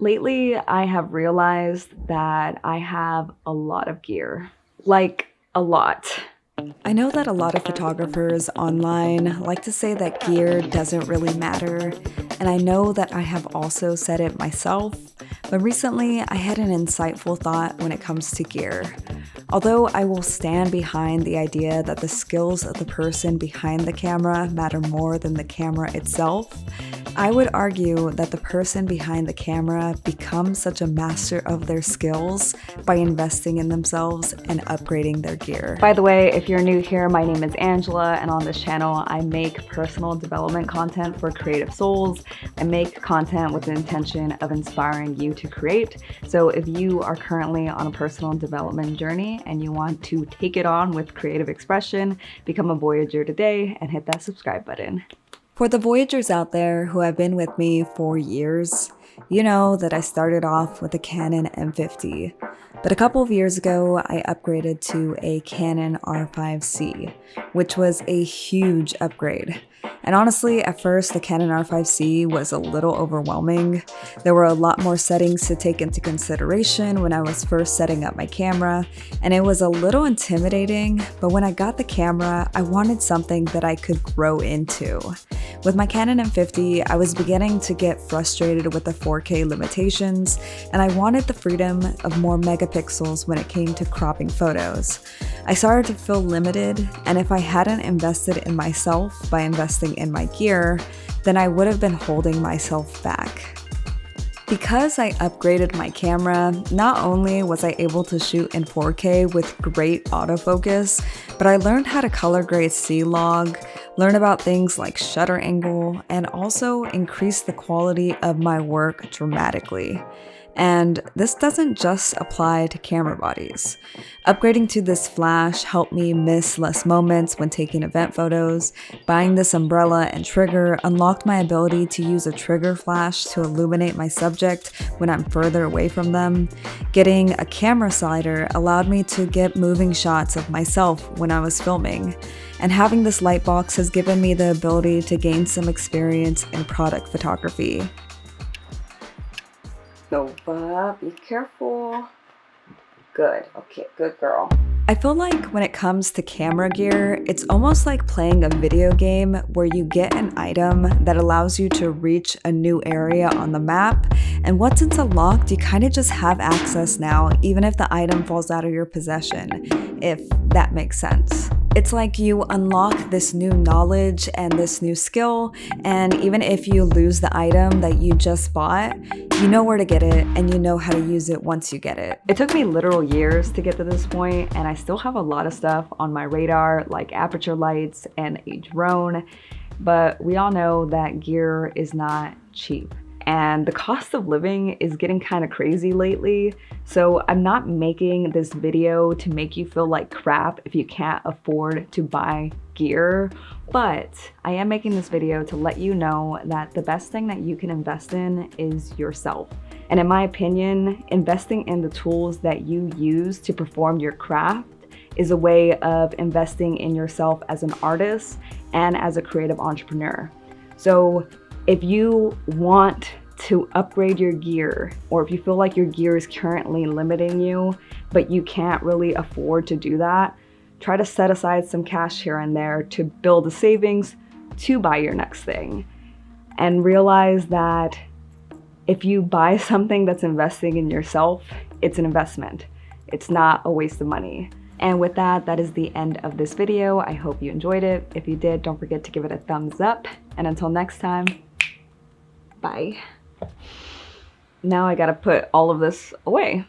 Lately, I have realized that I have a lot of gear. Like, a lot. I know that a lot of photographers online like to say that gear doesn't really matter, and I know that I have also said it myself, but recently I had an insightful thought when it comes to gear. Although I will stand behind the idea that the skills of the person behind the camera matter more than the camera itself, I would argue that the person behind the camera becomes such a master of their skills by investing in themselves and upgrading their gear. By the way, if you're new here, my name is Angela, and on this channel, I make personal development content for creative souls. I make content with the intention of inspiring you to create. So if you are currently on a personal development journey and you want to take it on with creative expression, become a Voyager today and hit that subscribe button. For the Voyagers out there who have been with me for years, you know that I started off with a Canon M50, but a couple of years ago I upgraded to a Canon R5C, which was a huge upgrade. And honestly, at first the Canon R5C was a little overwhelming. There were a lot more settings to take into consideration when I was first setting up my camera, and it was a little intimidating, but when I got the camera, I wanted something that I could grow into. With my Canon M50, I was beginning to get frustrated with the 4K limitations, and I wanted the freedom of more megapixels when it came to cropping photos. I started to feel limited, and if I hadn't invested in myself by investing in my gear, then I would have been holding myself back. Because I upgraded my camera, not only was I able to shoot in 4K with great autofocus, but I learned how to color grade C-Log, learn about things like shutter angle, and also increase the quality of my work dramatically. And this doesn't just apply to camera bodies. Upgrading to this flash helped me miss less moments when taking event photos. Buying this umbrella and trigger unlocked my ability to use a trigger flash to illuminate my subject when I'm further away from them. Getting a camera slider allowed me to get moving shots of myself when I was filming. And having this light box has given me the ability to gain some experience in product photography. Nova, be careful. Good, okay, good girl. I feel like when it comes to camera gear, it's almost like playing a video game where you get an item that allows you to reach a new area on the map, and once it's unlocked, you kind of just have access now, even if the item falls out of your possession, if that makes sense. It's like you unlock this new knowledge and this new skill, and even if you lose the item that you just bought, you know where to get it and you know how to use it once you get it. It took me literal years to get to this point, and I still have a lot of stuff on my radar, like aperture lights and a drone, but we all know that gear is not cheap. And the cost of living is getting kind of crazy lately. So I'm not making this video to make you feel like crap if you can't afford to buy gear, but I am making this video to let you know that the best thing that you can invest in is yourself. And in my opinion, investing in the tools that you use to perform your craft is a way of investing in yourself as an artist and as a creative entrepreneur. So if you want to upgrade your gear, or if you feel like your gear is currently limiting you, but you can't really afford to do that, try to set aside some cash here and there to build a savings to buy your next thing. And realize that if you buy something that's investing in yourself, it's an investment. It's not a waste of money. And with that, that is the end of this video. I hope you enjoyed it. If you did, don't forget to give it a thumbs up. And until next time, bye. Now I gotta put all of this away.